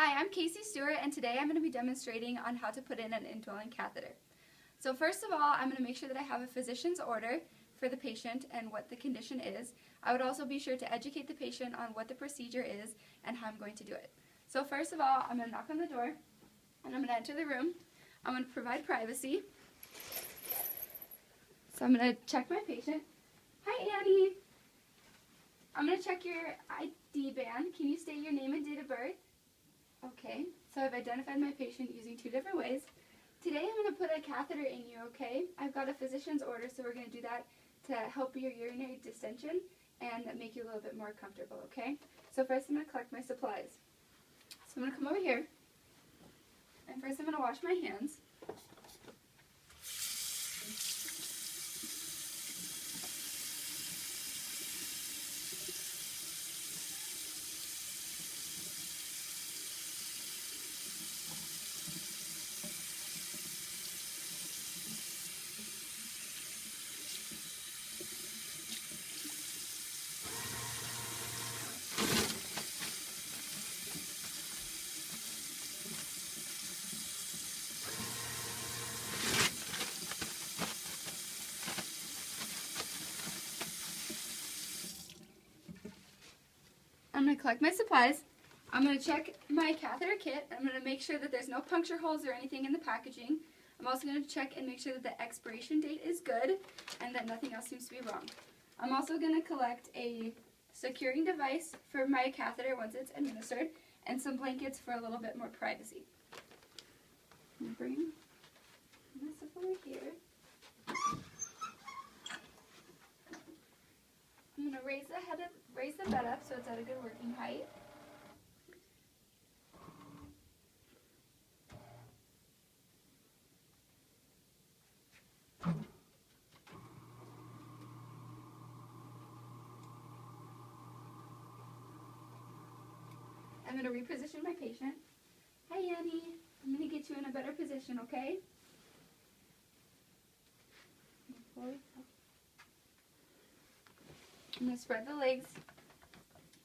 Hi, I'm Casey Stewart, and today I'm going to be demonstrating on how to put in an indwelling catheter. So first of all, I'm going to make sure that I have a physician's order for the patient and what the condition is. I would also be sure to educate the patient on what the procedure is and how I'm going to do it. So first of all, I'm going to knock on the door, and I'm going to enter the room. I'm going to provide privacy. So I'm going to check my patient. Hi, Annie. I'm going to check your ID band. Can you state your name and date of birth? Okay, so I've identified my patient using two different ways. Today I'm going to put a catheter in you, okay? I've got a physician's order, so we're going to do that to help your urinary distension and make you a little bit more comfortable, okay? So first I'm going to collect my supplies. So I'm going to come over here, and first I'm going to wash my hands. I'm going to collect my supplies. I'm going to check my catheter kit. I'm going to make sure that there's no puncture holes or anything in the packaging. I'm also going to check and make sure that the expiration date is good and that nothing else seems to be wrong. I'm also going to collect a securing device for my catheter once it's administered and some blankets for a little bit more privacy. I'm going to bring this up over here. I'm going to raise the bed up so it's at a good working height. I'm going to reposition my patient. Hi, Annie. I'm going to get you in a better position, okay? I'm going to spread the legs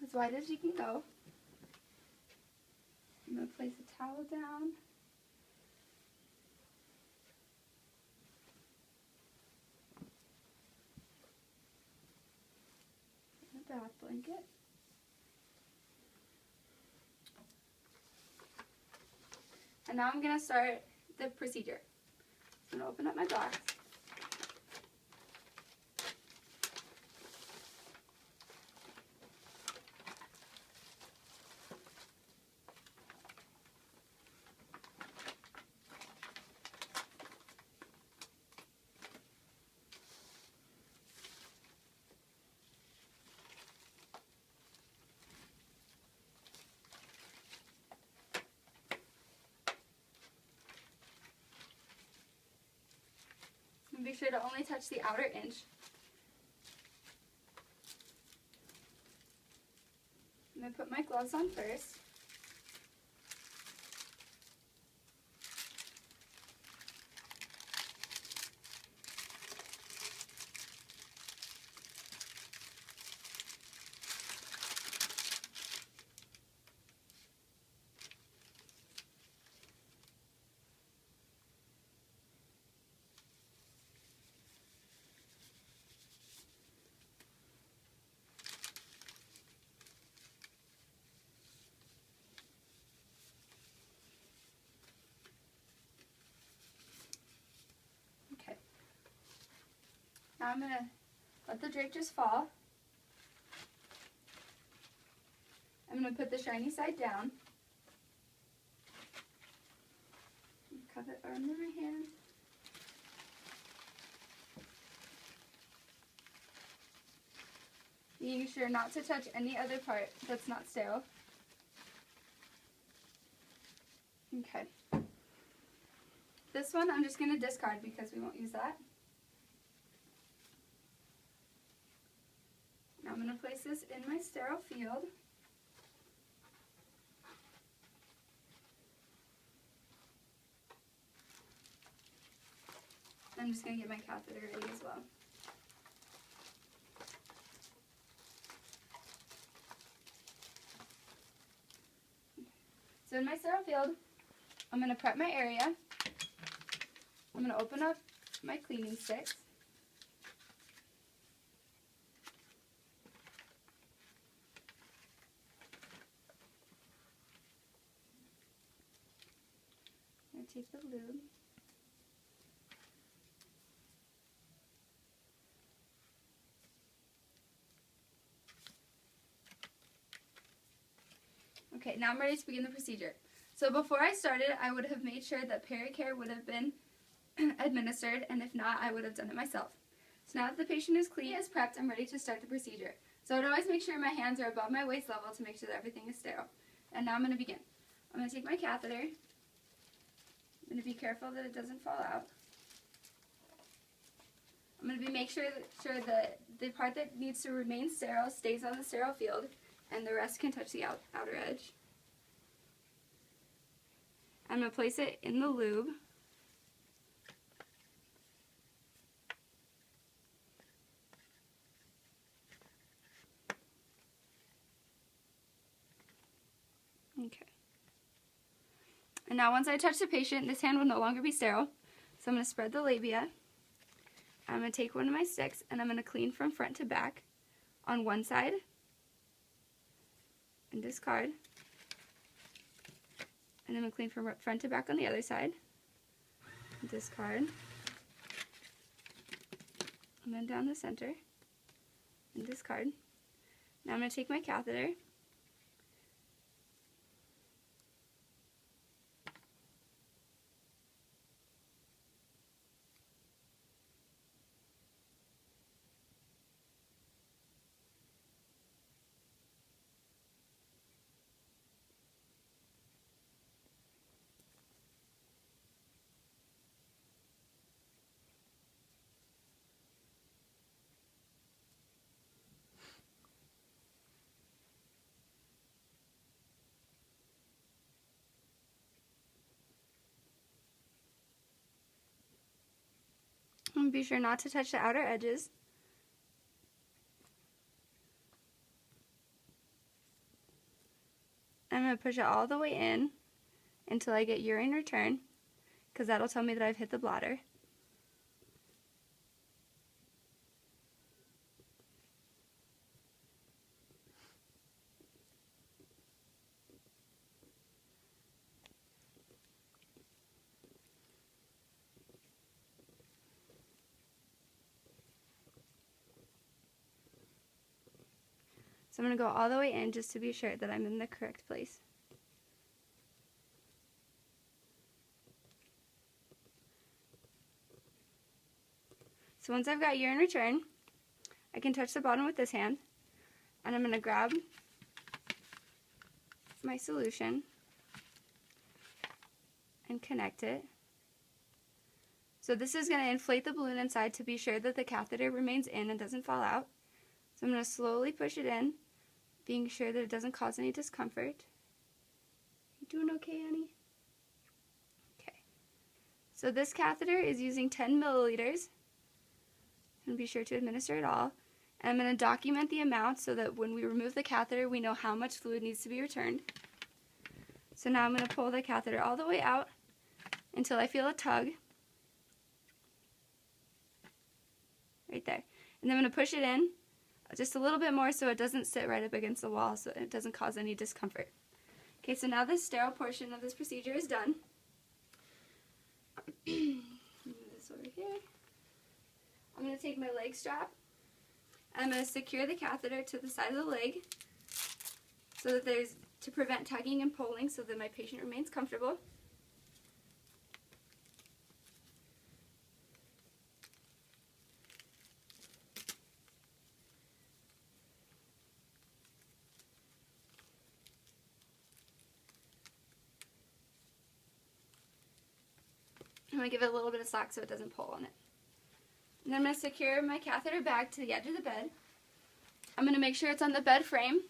as wide as you can go. I'm going to place a towel down. A bath blanket. And now I'm going to start the procedure. I'm going to open up my box. And be sure to only touch the outer inch. I'm going to put my gloves on first. Now I'm going to let the drape just fall. I'm going to put the shiny side down. Cup it under my hand. Being sure not to touch any other part that's not sterile. Okay. This one I'm just going to discard because we won't use that. Now I'm going to place this in my sterile field. I'm just going to get my catheter ready as well. So in my sterile field, I'm going to prep my area. I'm going to open up my cleaning sticks. I'm going to take the lube. Okay, now I'm ready to begin the procedure. So before I started, I would have made sure that Pericare would have been administered, and if not, I would have done it myself. So now that the patient is clean, is prepped, I'm ready to start the procedure. So I would always make sure my hands are above my waist level to make sure that everything is sterile. And now I'm going to begin. I'm going to take my catheter. I'm going to be careful that it doesn't fall out. I'm going to make sure that the part that needs to remain sterile stays on the sterile field, and the rest can touch the outer edge. I'm going to place it in the lube. Okay. And now once I touch the patient, this hand will no longer be sterile. So I'm going to spread the labia. I'm going to take one of my sticks and I'm going to clean from front to back on one side and discard. And I'm going to clean from front to back on the other side. Discard. And then down the center. And discard. Now I'm going to take my catheter. And be sure not to touch the outer edges. I'm going to push it all the way in until I get urine return, because that'll tell me that I've hit the bladder. So I'm going to go all the way in just to be sure that I'm in the correct place. So once I've got urine return, I can touch the bottom with this hand, and I'm going to grab my solution and connect it. So this is going to inflate the balloon inside to be sure that the catheter remains in and doesn't fall out. So I'm going to slowly push it in, being sure that it doesn't cause any discomfort. You doing okay, Annie? Okay. So this catheter is using 10 milliliters. And be sure to administer it all. And I'm going to document the amount so that when we remove the catheter, we know how much fluid needs to be returned. So now I'm going to pull the catheter all the way out until I feel a tug. Right there. And then I'm going to push it in just a little bit more so it doesn't sit right up against the wall, so it doesn't cause any discomfort. Okay, so now the sterile portion of this procedure is done. Move this over here. I'm going to take my leg strap. I'm going to secure the catheter to the side of the leg so that to prevent tugging and pulling so that my patient remains comfortable. I'm going to give it a little bit of slack so it doesn't pull on it. And then I'm going to secure my catheter bag to the edge of the bed. I'm going to make sure it's on the bed frame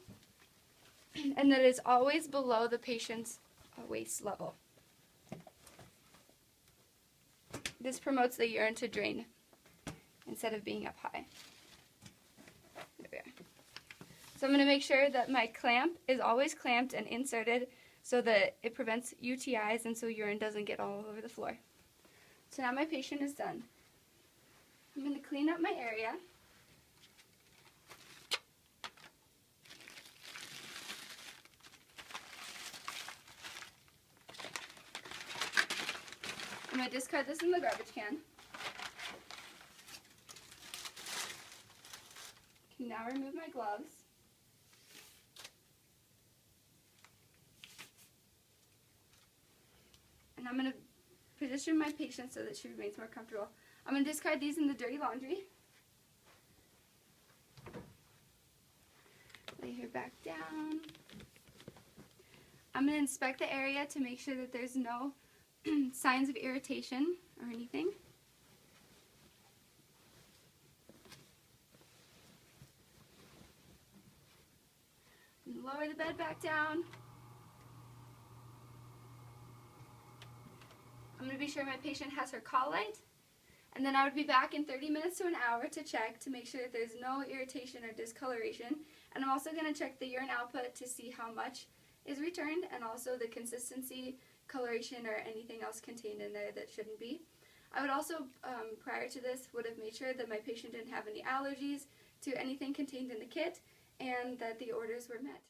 and that it's always below the patient's waist level. This promotes the urine to drain instead of being up high. There we are. So I'm going to make sure that my clamp is always clamped and inserted so that it prevents UTIs and so urine doesn't get all over the floor. So now my patient is done. I'm going to clean up my area. I'm going to discard this in the garbage can. Can now remove my gloves. And I'm going to position my patient so that she remains more comfortable. I'm going to discard these in the dirty laundry. Lay her back down. I'm going to inspect the area to make sure that there's no signs of irritation or anything. Lower the bed back down. I'm going to be sure my patient has her call light, and then I would be back in 30 minutes to an hour to check to make sure that there's no irritation or discoloration. And I'm also going to check the urine output to see how much is returned and also the consistency, coloration, or anything else contained in there that shouldn't be. I would also, prior to this, would have made sure that my patient didn't have any allergies to anything contained in the kit and that the orders were met.